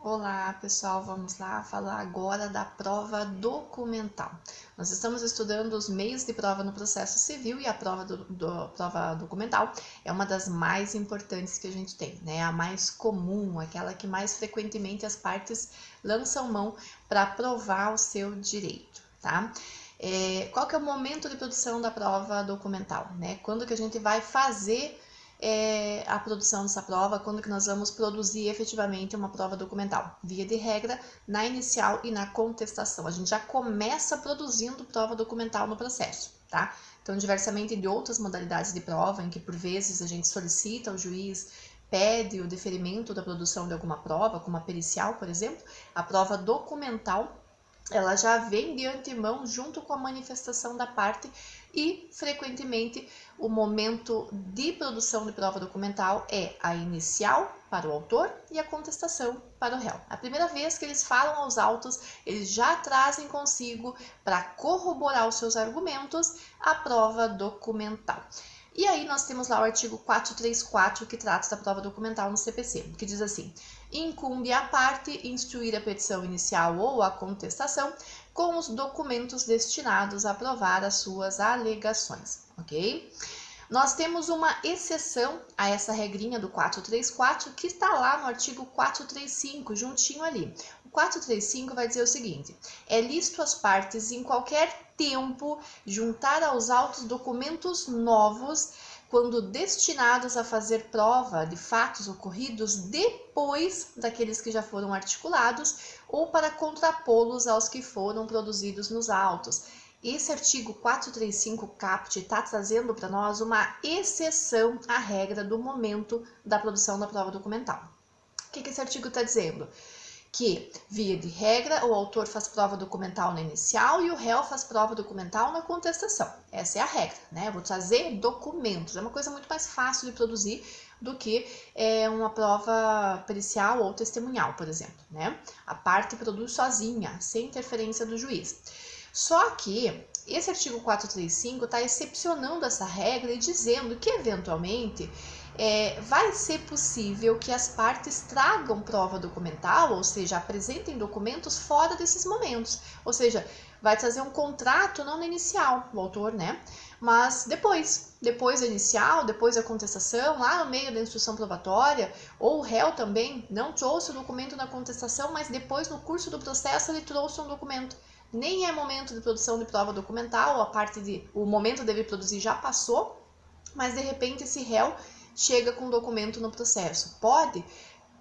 Olá pessoal, vamos lá falar agora da prova documental. Nós estamos estudando os meios de prova no processo civil e a prova prova documental é uma das mais importantes que a gente tem, né? A mais comum, aquela que mais frequentemente as partes lançam mão para provar o seu direito, tá? Qual que é o momento de produção da prova documental, né? Quando que a gente vai fazer a produção dessa prova, quando que nós vamos produzir efetivamente uma prova documental. Via de regra, na inicial e na contestação. A gente já começa produzindo prova documental no processo, tá? Então, diversamente de outras modalidades de prova, em que por vezes a gente solicita ao juiz, pede o deferimento da produção de alguma prova, como a pericial, por exemplo, a prova documental ela já vem de antemão junto com a manifestação da parte e, frequentemente, o momento de produção de prova documental é a inicial para o autor e a contestação para o réu. A primeira vez que eles falam aos autos, eles já trazem consigo, para corroborar os seus argumentos, a prova documental. E aí nós temos lá o artigo 434, que trata da prova documental no CPC, que diz assim: incumbe à parte instruir a petição inicial ou a contestação com os documentos destinados a provar as suas alegações, ok? Nós temos uma exceção a essa regrinha do 434 que está lá no artigo 435, juntinho ali. O 435 vai dizer o seguinte: é lícito às partes em qualquer tempo juntar aos autos documentos novos quando destinados a fazer prova de fatos ocorridos depois daqueles que já foram articulados ou para contrapô-los aos que foram produzidos nos autos. Esse artigo 435 CAPT está trazendo para nós uma exceção à regra do momento da produção da prova documental. O que esse artigo está dizendo? Que, via de regra, o autor faz prova documental na inicial e o réu faz prova documental na contestação. Essa é a regra, né? Eu vou trazer documentos. É uma coisa muito mais fácil de produzir do que uma prova pericial ou testemunhal, por exemplo, né? A parte produz sozinha, sem interferência do juiz. Só que esse artigo 435 está excepcionando essa regra e dizendo que, eventualmente, vai ser possível que as partes tragam prova documental, ou seja, apresentem documentos fora desses momentos. Ou seja, vai trazer um contrato não no inicial, o autor, né? Mas depois da inicial, depois da contestação, lá no meio da instrução probatória, ou o réu também não trouxe o documento na contestação, mas depois no curso do processo ele trouxe um documento. Nem é momento de produção de prova documental, o momento dele produzir já passou, mas de repente esse réu chega com um documento no processo. Pode?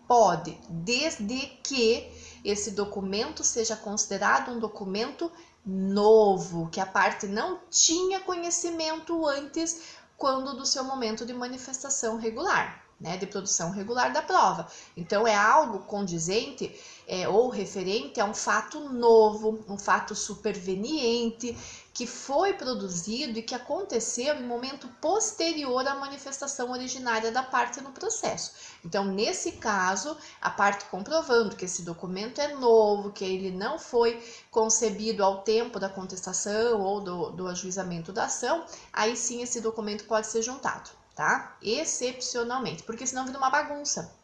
Pode, desde que esse documento seja considerado um documento novo, que a parte não tinha conhecimento antes, quando do seu momento de manifestação regular, né, de produção regular da prova. Então é algo condizente ou referente a um fato novo, um fato superveniente, que foi produzido e que aconteceu em momento posterior à manifestação originária da parte no processo. Então, nesse caso, a parte comprovando que esse documento é novo, que ele não foi concebido ao tempo da contestação ou do ajuizamento da ação, aí sim esse documento pode ser juntado, tá? Excepcionalmente, porque senão vira uma bagunça.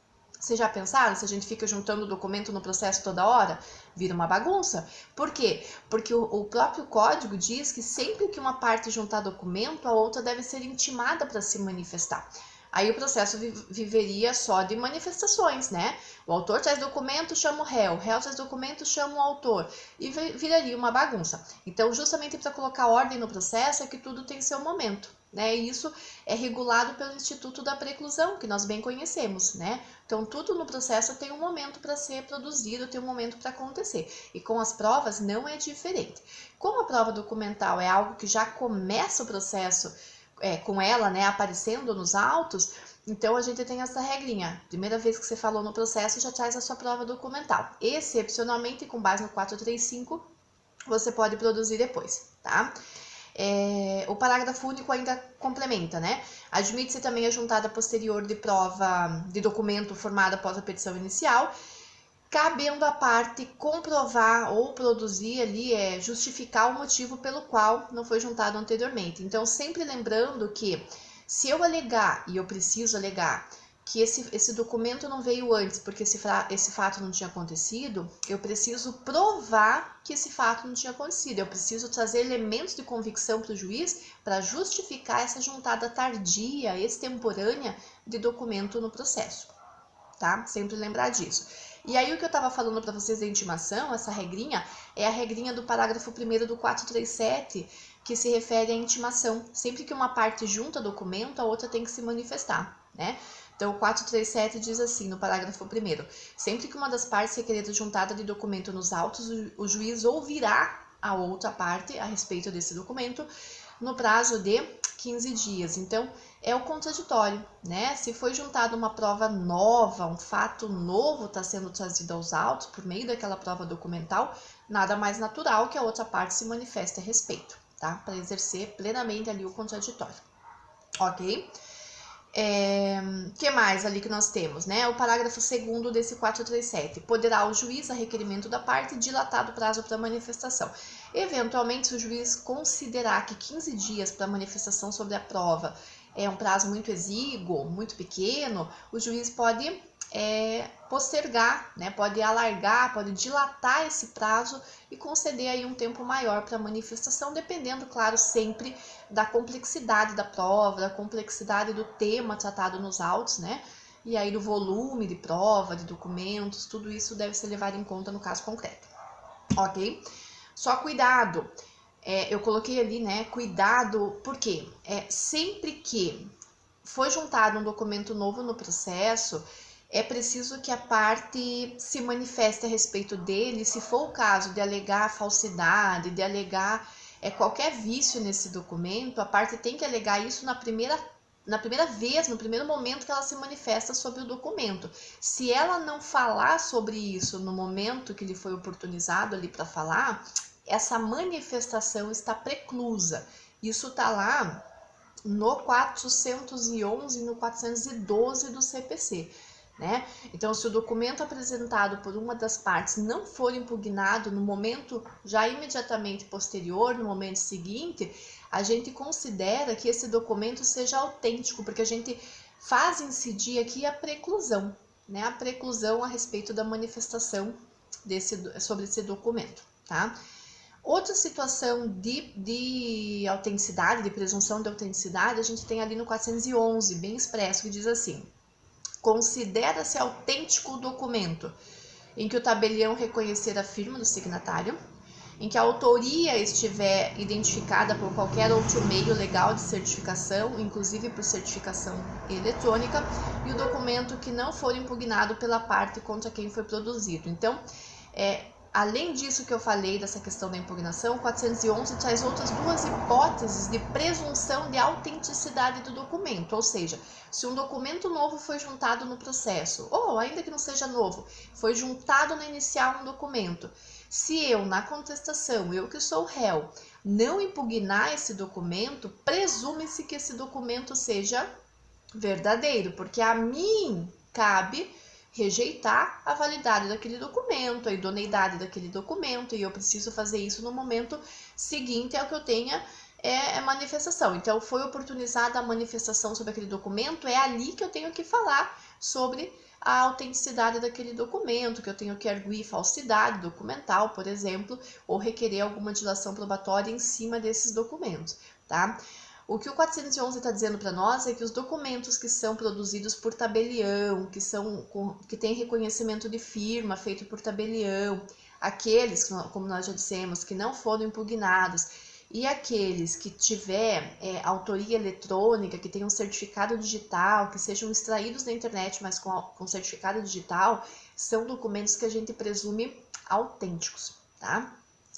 Vocês já pensaram se a gente fica juntando documento no processo toda hora? Vira uma bagunça. Por quê? Porque o próprio código diz que sempre que uma parte juntar documento, a outra deve ser intimada para se manifestar. Aí o processo viveria só de manifestações, né? O autor traz documento, chama o réu traz documento, chama o autor, e viraria uma bagunça. Então, justamente para colocar ordem no processo, é que tudo tem seu momento, né? E isso é regulado pelo Instituto da Preclusão, que nós bem conhecemos, né? Então, tudo no processo tem um momento para ser produzido, tem um momento para acontecer. E com as provas não é diferente. Como a prova documental é algo que já começa o processo com ela, né, aparecendo nos autos, então a gente tem essa regrinha. Primeira vez que você falou no processo, já traz a sua prova documental. Excepcionalmente, com base no 435, você pode produzir depois, tá? O parágrafo único ainda complementa, né? Admite-se também a juntada posterior de prova de documento formada após a petição inicial, cabendo à parte comprovar ou produzir ali, justificar o motivo pelo qual não foi juntado anteriormente. Então, sempre lembrando que se eu alegar, e eu preciso alegar, que esse documento não veio antes porque esse fato não tinha acontecido, eu preciso provar que esse fato não tinha acontecido. Eu preciso trazer elementos de convicção para o juiz para justificar essa juntada tardia, extemporânea de documento no processo, tá? Sempre lembrar disso. E aí o que eu estava falando para vocês da intimação, essa regrinha, é a regrinha do parágrafo 1º do 437, que se refere à intimação. Sempre que uma parte junta documento, a outra tem que se manifestar, né? Então, o 437 diz assim, no parágrafo 1º, sempre que uma das partes requerer juntada de documento nos autos, o juiz ouvirá a outra parte a respeito desse documento no prazo de 15 dias. Então, é o contraditório, né? Se foi juntada uma prova nova, um fato novo está sendo trazido aos autos por meio daquela prova documental, nada mais natural que a outra parte se manifeste a respeito, tá? Para exercer plenamente ali o contraditório, ok? Que mais ali que nós temos, né? O parágrafo 2º desse 437. Poderá o juiz, a requerimento da parte, dilatar o prazo para manifestação. Eventualmente, se o juiz considerar que 15 dias para manifestação sobre a prova é um prazo muito exíguo, muito pequeno, o juiz pode postergar, né? Pode alargar, pode dilatar esse prazo e conceder aí um tempo maior para a manifestação, dependendo, claro, sempre da complexidade da prova, da complexidade do tema tratado nos autos, né? E aí do volume de prova, de documentos, tudo isso deve ser levado em conta no caso concreto, ok? Só cuidado, eu coloquei ali, né, cuidado, porque sempre que foi juntado um documento novo no processo, é preciso que a parte se manifeste a respeito dele, se for o caso de alegar falsidade, de alegar qualquer vício nesse documento, a parte tem que alegar isso na primeira vez, no primeiro momento que ela se manifesta sobre o documento. Se ela não falar sobre isso no momento que lhe foi oportunizado ali para falar, essa manifestação está preclusa. Isso está lá no 411 e no 412 do CPC. Né? Então, se o documento apresentado por uma das partes não for impugnado no momento já imediatamente posterior, no momento seguinte, a gente considera que esse documento seja autêntico, porque a gente faz incidir aqui a preclusão, né? A preclusão a respeito da manifestação sobre esse documento, tá? Outra situação de autenticidade, de presunção de autenticidade, a gente tem ali no 411, bem expresso, que diz assim: considera-se autêntico o documento em que o tabelião reconhecer a firma do signatário, em que a autoria estiver identificada por qualquer outro meio legal de certificação, inclusive por certificação eletrônica, e o documento que não for impugnado pela parte contra quem foi produzido. Então, além disso que eu falei dessa questão da impugnação, o 411 traz outras duas hipóteses de presunção de autenticidade do documento, ou seja, se um documento novo foi juntado no processo, ou ainda que não seja novo, foi juntado na inicial um documento, se eu, na contestação, eu que sou réu, não impugnar esse documento, presume-se que esse documento seja verdadeiro, porque a mim cabe rejeitar a validade daquele documento, a idoneidade daquele documento, e eu preciso fazer isso no momento seguinte ao que eu tenha manifestação. Então, foi oportunizada a manifestação sobre aquele documento, é ali que eu tenho que falar sobre a autenticidade daquele documento, que eu tenho que arguir falsidade documental, por exemplo, ou requerer alguma dilação probatória em cima desses documentos, tá? O que o 411 está dizendo para nós é que os documentos que são produzidos por tabelião, que têm reconhecimento de firma feito por tabelião, aqueles, como nós já dissemos, que não foram impugnados, e aqueles que tiver autoria eletrônica, que tenham certificado digital, que sejam extraídos da internet, mas com certificado digital, são documentos que a gente presume autênticos, tá?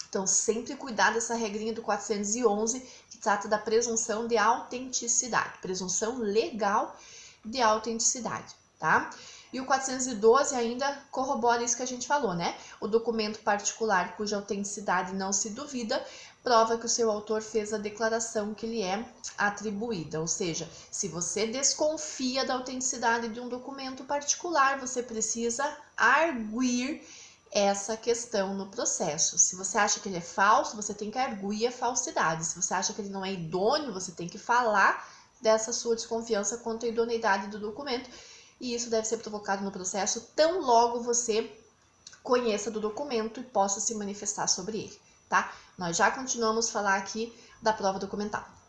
Então, sempre cuidar dessa regrinha do 411, que trata da presunção de autenticidade, presunção legal de autenticidade, tá? E o 412 ainda corrobora isso que a gente falou, né? O documento particular cuja autenticidade não se duvida, prova que o seu autor fez a declaração que lhe é atribuída. Ou seja, se você desconfia da autenticidade de um documento particular, você precisa arguir essa questão no processo. Se você acha que ele é falso, você tem que arguir a falsidade. Se você acha que ele não é idôneo, você tem que falar dessa sua desconfiança quanto à idoneidade do documento. e isso deve ser provocado no processo tão logo você conheça do documento e possa se manifestar sobre ele, tá? Nós já continuamos a falar aqui da prova documental.